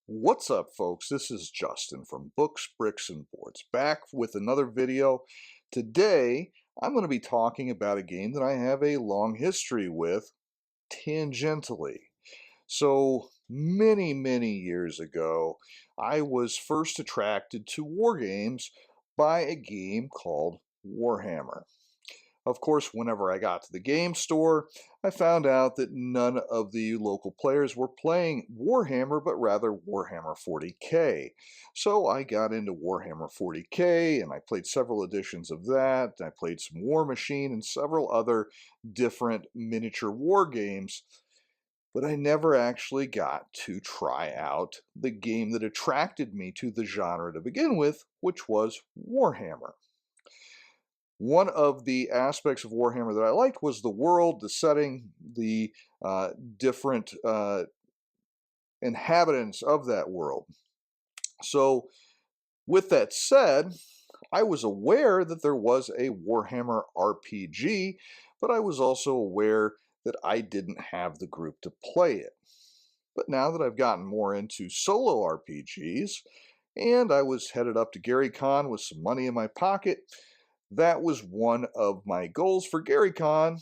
What's up, folks? This is Justin from Books, Bricks, and Boards, back with another video. Today, I'm going to be talking about a game that I have a long history with, tangentially. So, many years ago, I was first attracted to war games by a game called Warhammer. Of course, whenever I got to the game store, I found out that none of the local players were playing Warhammer, but rather Warhammer 40K. So I got into Warhammer 40K, and I played several editions of that. I played some War Machine and several other different miniature war games, but I never actually got to try out the game that attracted me to the genre to begin with, which was Warhammer. One of the aspects of Warhammer that I liked was the world, the setting, the different inhabitants of that world. So, with that said, I was aware that there was a Warhammer RPG, but I was also aware that I didn't have the group to play it. But now that I've gotten more into solo RPGs, and I was headed up to GaryCon with some money in my pocket, that was one of my goals for GaryCon,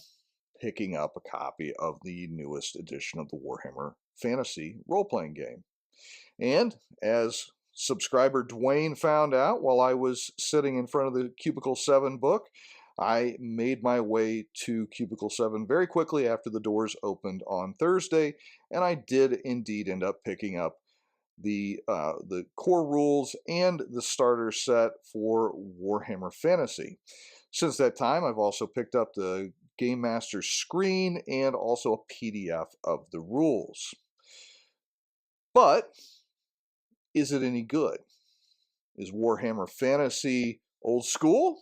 picking up a copy of the newest edition of the Warhammer Fantasy role-playing game. And as subscriber Dwayne found out while I was sitting in front of the Cubicle 7 book, I made my way to Cubicle 7 very quickly after the doors opened on Thursday, and I did indeed end up picking up the core rules and the starter set for Warhammer Fantasy. Since that time, I've also picked up the Game Master's screen and also a PDF of the rules. But is it any good? Is Warhammer Fantasy old school,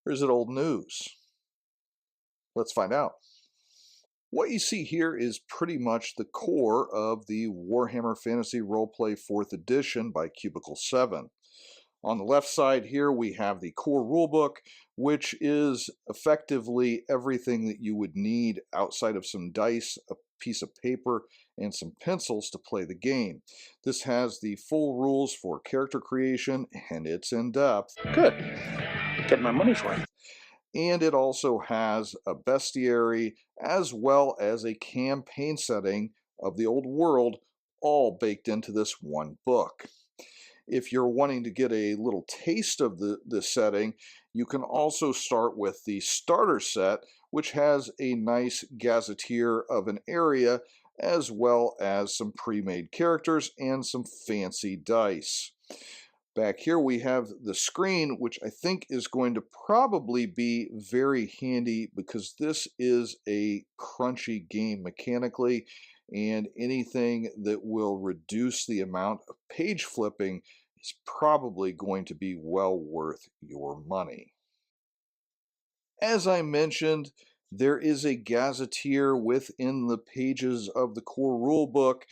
or is it old news? Let's find out. What you see here is pretty much the core of the Warhammer Fantasy Roleplay 4th Edition by Cubicle 7. On the left side here we have the core rulebook, which is effectively everything that you would need outside of some dice, a piece of paper, and some pencils to play the game. This has the full rules for character creation, and it's in depth. Good. Get my money's worth. And it also has a bestiary as well as a campaign setting of the old world, all baked into this one book. If you're wanting to get a little taste of the setting, you can also start with the starter set, which has a nice gazetteer of an area, as well as some pre-made characters and some fancy dice. Back here we have the screen, which I think is going to probably be very handy because this is a crunchy game mechanically, and anything that will reduce the amount of page flipping is probably going to be well worth your money. As I mentioned, there is a gazetteer within the pages of the core rulebook,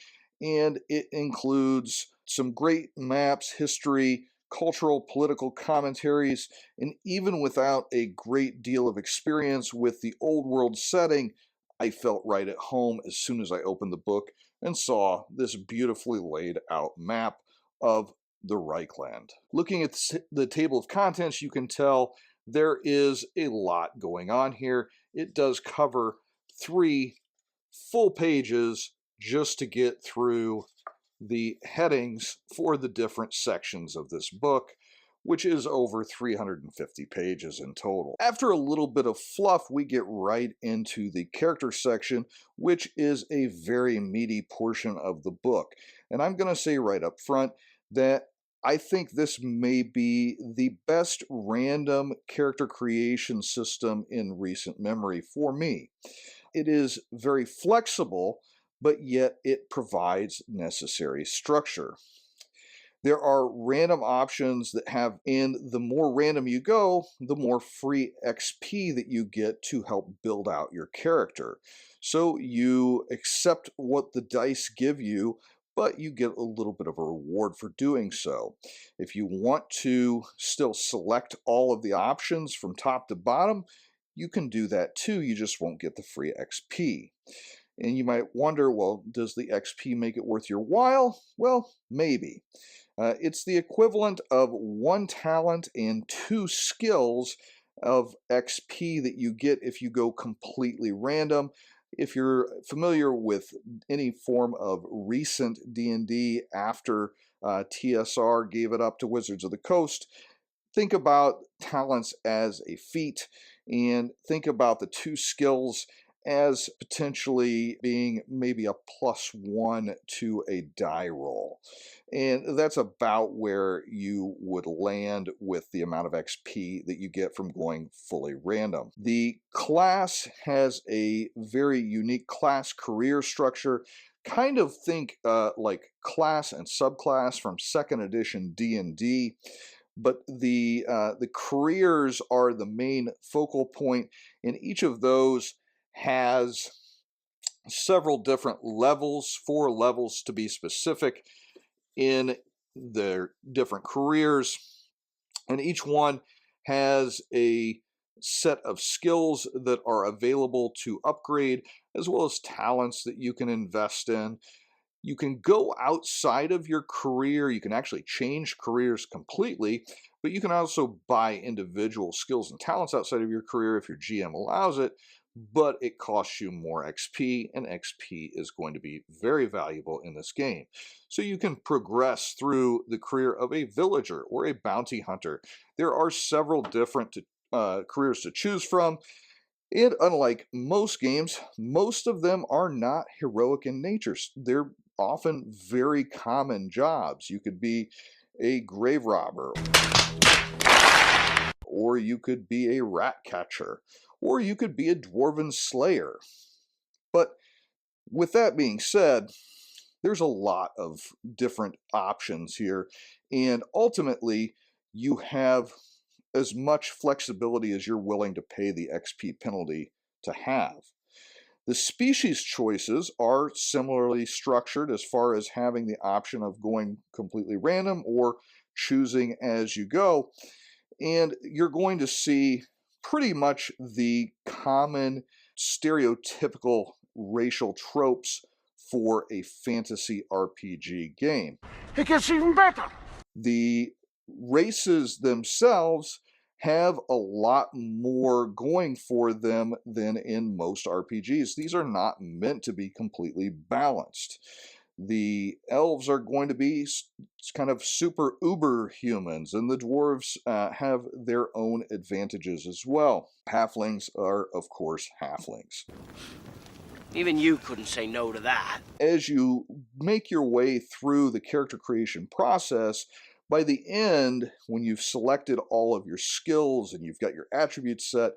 and it includes some great maps, history, cultural, political commentaries, and even without a great deal of experience with the old world setting, I felt right at home as soon as I opened the book and saw this beautifully laid out map of the Reichland. Looking at the table of contents, you can tell there is a lot going on here. It does cover 3 full pages just to get through the headings for the different sections of this book, which is over 350 pages in total. After a little bit of fluff, we get right into the character section, which is a very meaty portion of the book. And I'm going to say right up front that I think this may be the best random character creation system in recent memory for me. It is very flexible, but yet it provides necessary structure. There are random options that have, and the more random you go, the more free XP that you get to help build out your character. So you accept what the dice give you, but you get a little bit of a reward for doing so. If you want to still select all of the options from top to bottom, you can do that too, you just won't get the free XP. And you might wonder, well, does the XP make it worth your while? Well, maybe. It's the equivalent of 1 talent and 2 skills of XP that you get if you go completely random. If you're familiar with any form of recent D&D after TSR gave it up to Wizards of the Coast, think about talents as a feat and think about the 2 skills as potentially being maybe a +1 to a die roll. And that's about where you would land with the amount of XP that you get from going fully random. The class has a very unique class career structure. Kind of think like class and subclass from 2nd edition D&D, but the careers are the main focal point, and each of those has several different levels, 4 levels to be specific, in their different careers, and each one has a set of skills that are available to upgrade, as well as talents that you can invest in. You can go outside of your career. You can actually change careers completely, but you can also buy individual skills and talents outside of your career if your GM allows it, but it costs you more XP, and XP is going to be very valuable in this game. So you can progress through the career of a villager or a bounty hunter. There are several different careers to choose from. And unlike most games, most of them are not heroic in nature. They're often very common jobs. You could be a grave robber, or you could be a rat catcher, or you could be a dwarven slayer. But with that being said, there's a lot of different options here, and ultimately you have as much flexibility as you're willing to pay the XP penalty to have. The species choices are similarly structured as far as having the option of going completely random or choosing as you go, and you're going to see pretty much the common stereotypical racial tropes for a fantasy RPG game. It gets even better. The races themselves have a lot more going for them than in most RPGs. These are not meant to be completely balanced. The elves are going to be kind of super uber humans, and the dwarves have their own advantages as well. Halflings are, of course, halflings. Even you couldn't say no to that. As you make your way through the character creation process, by the end, when you've selected all of your skills and you've got your attributes set,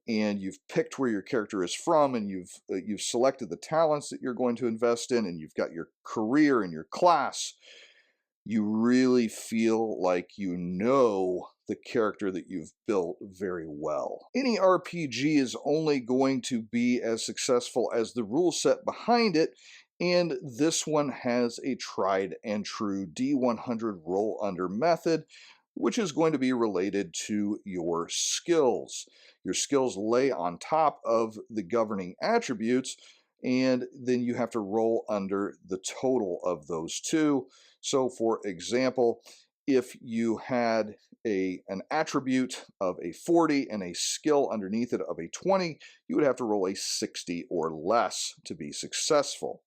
and you've picked where your character is from, and you've selected the talents that you're going to invest in, and you've got your career and your class, you really feel like you know the character that you've built very well. Any RPG is only going to be as successful as the rule set behind it, and this one has a tried and true D100 roll under method, which is going to be related to your skills. Your skills lay on top of the governing attributes, and then you have to roll under the total of those two. So for example, if you had an attribute of a 40 and a skill underneath it of a 20, you would have to roll a 60 or less to be successful.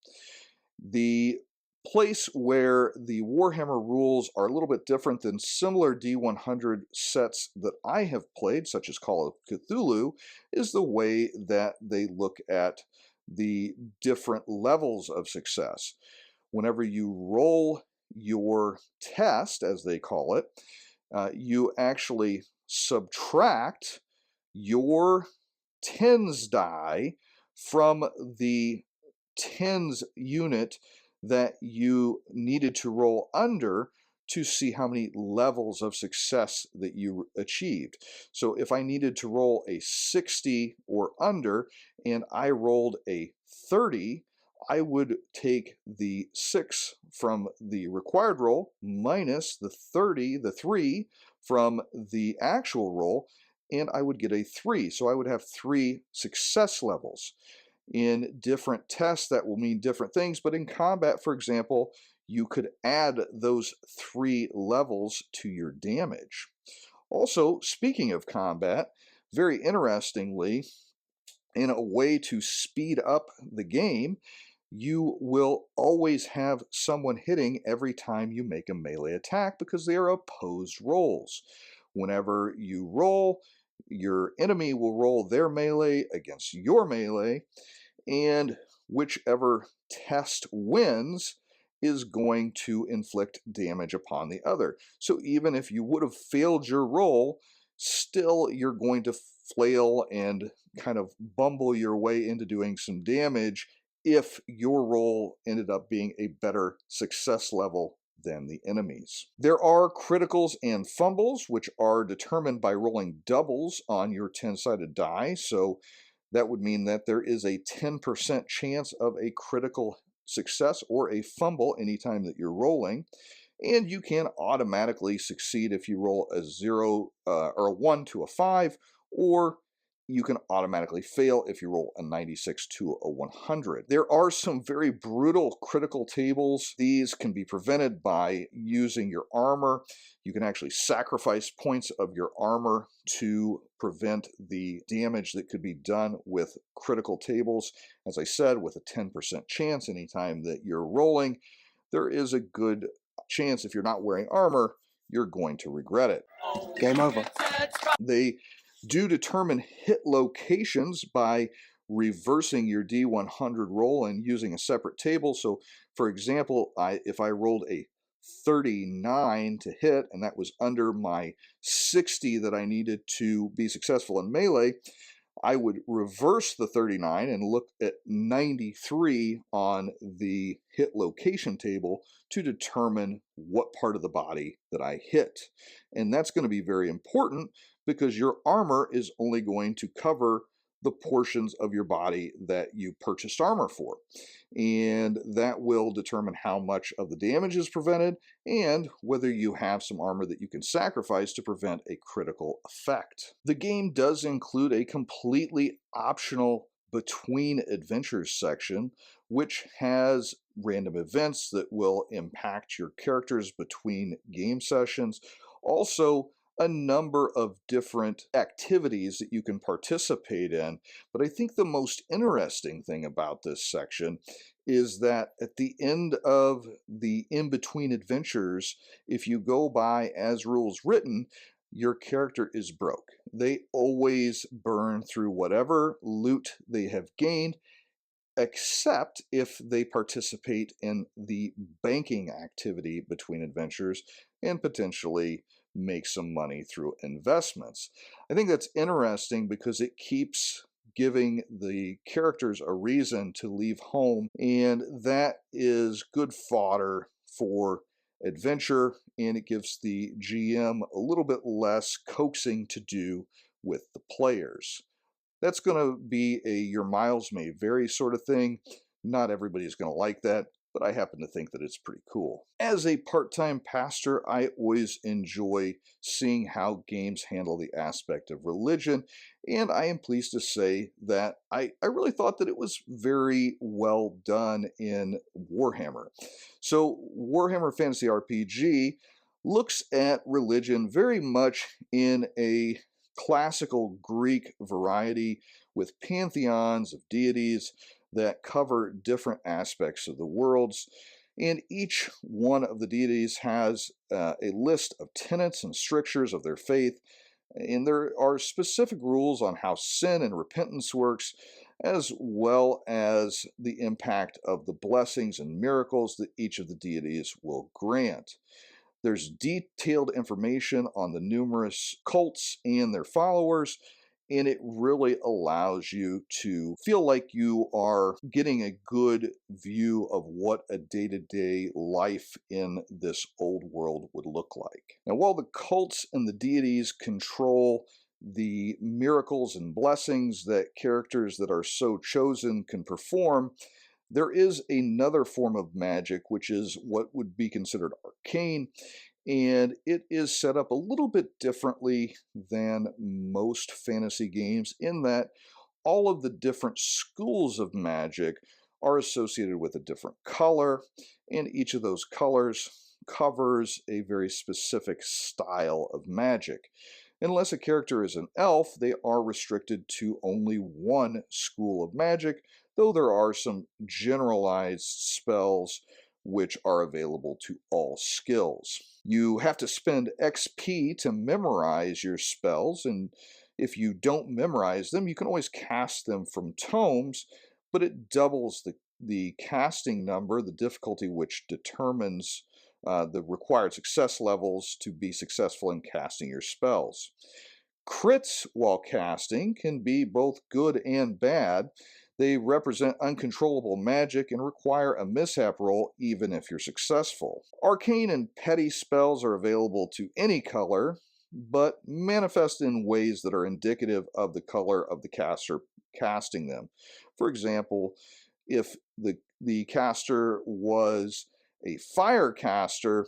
The place where the Warhammer rules are a little bit different than similar D100 sets that I have played, such as Call of Cthulhu, is the way that they look at the different levels of success. Whenever you roll your test, as they call it, you actually subtract your tens die from the tens unit that you needed to roll under to see how many levels of success that you achieved. So if I needed to roll a 60 or under and I rolled a 30, I would take the 6 from the required roll minus the 3 from the actual roll, and I would get a 3. So I would have 3 success levels. In different tests, that will mean different things, but in combat, for example, you could add those 3 levels to your damage. Also, speaking of combat, very interestingly, in a way to speed up the game, you will always have someone hitting every time you make a melee attack because they are opposed rolls. Whenever you roll, your enemy will roll their melee against your melee, and whichever test wins is going to inflict damage upon the other. So even if you would have failed your roll, still you're going to flail and kind of bumble your way into doing some damage if your roll ended up being a better success level than the enemies. There are criticals and fumbles, which are determined by rolling doubles on your 10-sided die. So that would mean that there is a 10% chance of a critical success or a fumble anytime that you're rolling. And you can automatically succeed if you roll a 0 or a 1 to a 5, or you can automatically fail if you roll a 96 to a 100. There are some very brutal critical tables. These can be prevented by using your armor. You can actually sacrifice points of your armor to prevent the damage that could be done with critical tables. As I said, with a 10% chance anytime that you're rolling, there is a good chance if you're not wearing armor, you're going to regret it. Game over. They do determine hit locations by reversing your D100 roll and using a separate table. So, for example, if I rolled a 39 to hit, and that was under my 60 that I needed to be successful in melee, I would reverse the 39 and look at 93 on the hit location table to determine what part of the body that I hit. And that's going to be very important because your armor is only going to cover the portions of your body that you purchased armor for. And that will determine how much of the damage is prevented and whether you have some armor that you can sacrifice to prevent a critical effect. The game does include a completely optional between adventures section, which has random events that will impact your characters between game sessions. Also, a number of different activities that you can participate in. But I think the most interesting thing about this section is that at the end of the in-between adventures, if you go by as rules written, your character is broke. They always burn through whatever loot they have gained, except if they participate in the banking activity between adventures and potentially make some money through investments. I think that's interesting because it keeps giving the characters a reason to leave home, and that is good fodder for adventure, and it gives the GM a little bit less coaxing to do with the players. That's going to be a your miles may vary sort of thing. Not everybody's going to like that, but I happen to think that it's pretty cool. As a part-time pastor, I always enjoy seeing how games handle the aspect of religion, and I am pleased to say that I really thought that it was very well done in Warhammer. So Warhammer Fantasy RPG looks at religion very much in a classical Greek variety with pantheons of deities that cover different aspects of the worlds. And each one of the deities has a list of tenets and strictures of their faith. And there are specific rules on how sin and repentance works, as well as the impact of the blessings and miracles that each of the deities will grant. There's detailed information on the numerous cults and their followers, and it really allows you to feel like you are getting a good view of what a day-to-day life in this old world would look like. Now, while the cults and the deities control the miracles and blessings that characters that are so chosen can perform, there is another form of magic, which is what would be considered arcane, and it is set up a little bit differently than most fantasy games in that all of the different schools of magic are associated with a different color, and each of those colors covers a very specific style of magic. Unless a character is an elf, they are restricted to only one school of magic, though there are some generalized spells which are available to all skills. You have to spend XP to memorize your spells, and if you don't memorize them, you can always cast them from tomes, but it doubles the casting number, the difficulty, which determines the required success levels to be successful in casting your spells. Crits while casting can be both good and bad. They represent uncontrollable magic and require a mishap roll even if you're successful. Arcane and petty spells are available to any color, but manifest in ways that are indicative of the color of the caster casting them. For example, if the caster was a fire caster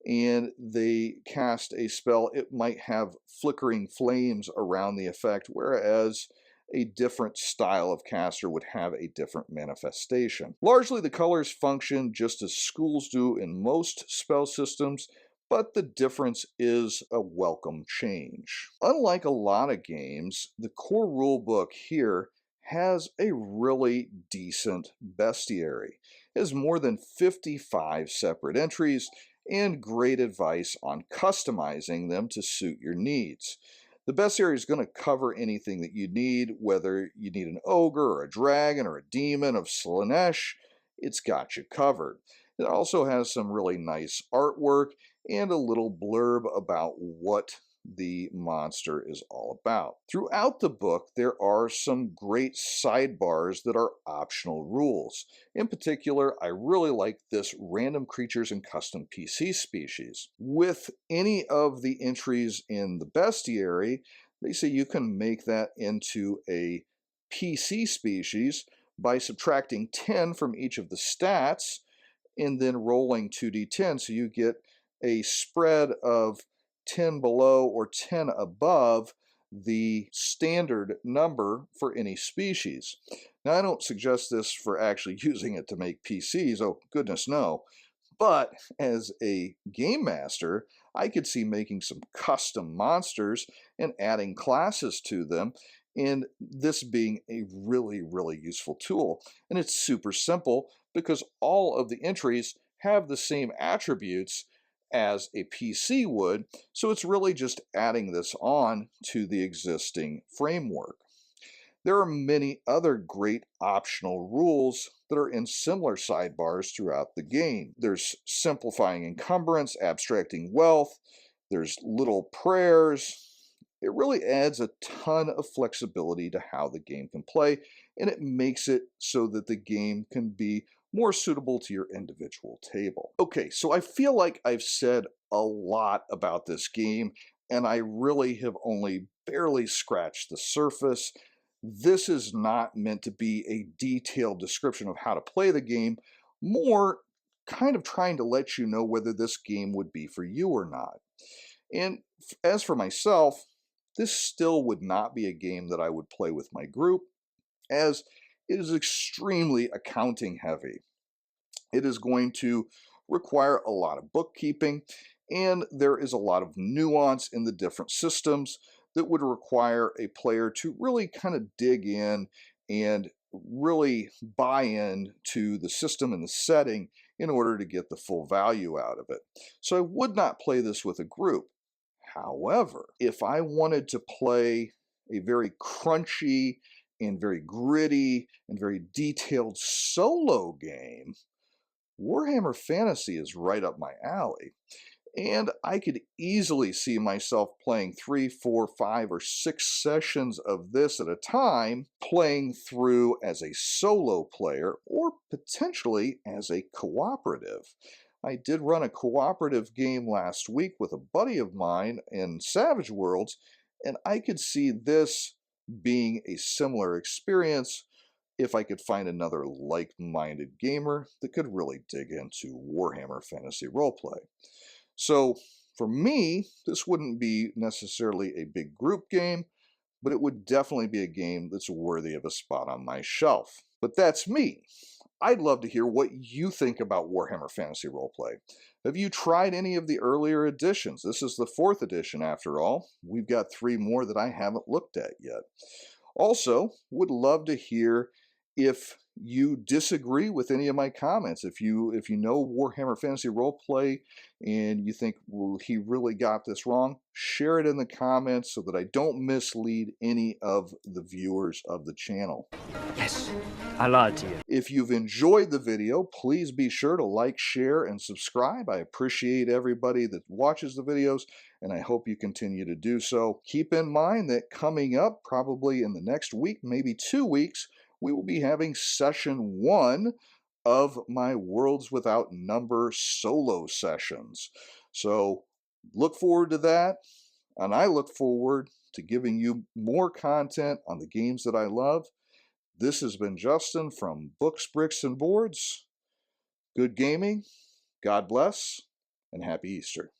and they cast a spell, it might have flickering flames around the effect, whereas a different style of caster would have a different manifestation. Largely, the colors function just as schools do in most spell systems, but the difference is a welcome change. Unlike a lot of games, the core rulebook here has a really decent bestiary. It has more than 55 separate entries and great advice on customizing them to suit your needs. The bestiary is going to cover anything that you need, whether you need an ogre or a dragon or a demon of Slaanesh, it's got you covered. It also has some really nice artwork and a little blurb about what the monster is all about. Throughout the book, there are some great sidebars that are optional rules. In particular, I really like this random creatures and custom PC species. With any of the entries in the bestiary, they say you can make that into a PC species by subtracting 10 from each of the stats and then rolling 2d10, so you get a spread of 10 below or 10 above the standard number for any species. Now, I don't suggest this for actually using it to make PCs, oh goodness no, but as a game master, I could see making some custom monsters and adding classes to them, and this being a really, really useful tool. And it's super simple because all of the entries have the same attributes as a PC would, so it's really just adding this on to the existing framework. There are many other great optional rules that are in similar sidebars throughout the game. There's simplifying encumbrance, abstracting wealth, there's little prayers. It really adds a ton of flexibility to how the game can play, and it makes it so that the game can be more suitable to your individual table. Okay, so I feel like I've said a lot about this game, and I really have only barely scratched the surface. This is not meant to be a detailed description of how to play the game, more kind of trying to let you know whether this game would be for you or not. And as for myself, this still would not be a game that I would play with my group, as it is extremely accounting heavy. It is going to require a lot of bookkeeping, and there is a lot of nuance in the different systems that would require a player to really kind of dig in and really buy in to the system and the setting in order to get the full value out of it. So I would not play this with a group. However, if I wanted to play a very crunchy and very gritty and very detailed solo game, Warhammer Fantasy is right up my alley. And I could easily see myself playing 3, 4, 5, or 6 sessions of this at a time, playing through as a solo player or potentially as a cooperative. I did run a cooperative game last week with a buddy of mine in Savage Worlds, and I could see this being a similar experience if I could find another like-minded gamer that could really dig into Warhammer Fantasy Roleplay. So for me, this wouldn't be necessarily a big group game, but it would definitely be a game that's worthy of a spot on my shelf. But that's me. I'd love to hear what you think about Warhammer Fantasy Roleplay. Have you tried any of the earlier editions? This is the 4th edition after all. We've got 3 more that I haven't looked at yet. Also, would love to hear if you disagree with any of my comments. If you know Warhammer Fantasy Roleplay and you think, well, he really got this wrong, share it in the comments so that I don't mislead any of the viewers of the channel. Yes, I lied to you. If you've enjoyed the video, please be sure to like, share, and subscribe. I appreciate everybody that watches the videos, and I hope you continue to do so. Keep in mind that coming up, probably in the next week, maybe 2 weeks, we will be having session 1 of my Worlds Without Number solo sessions. So look forward to that, and I look forward to giving you more content on the games that I love. This has been Justin from Books, Bricks, and Boards. Good gaming, God bless, and happy Easter.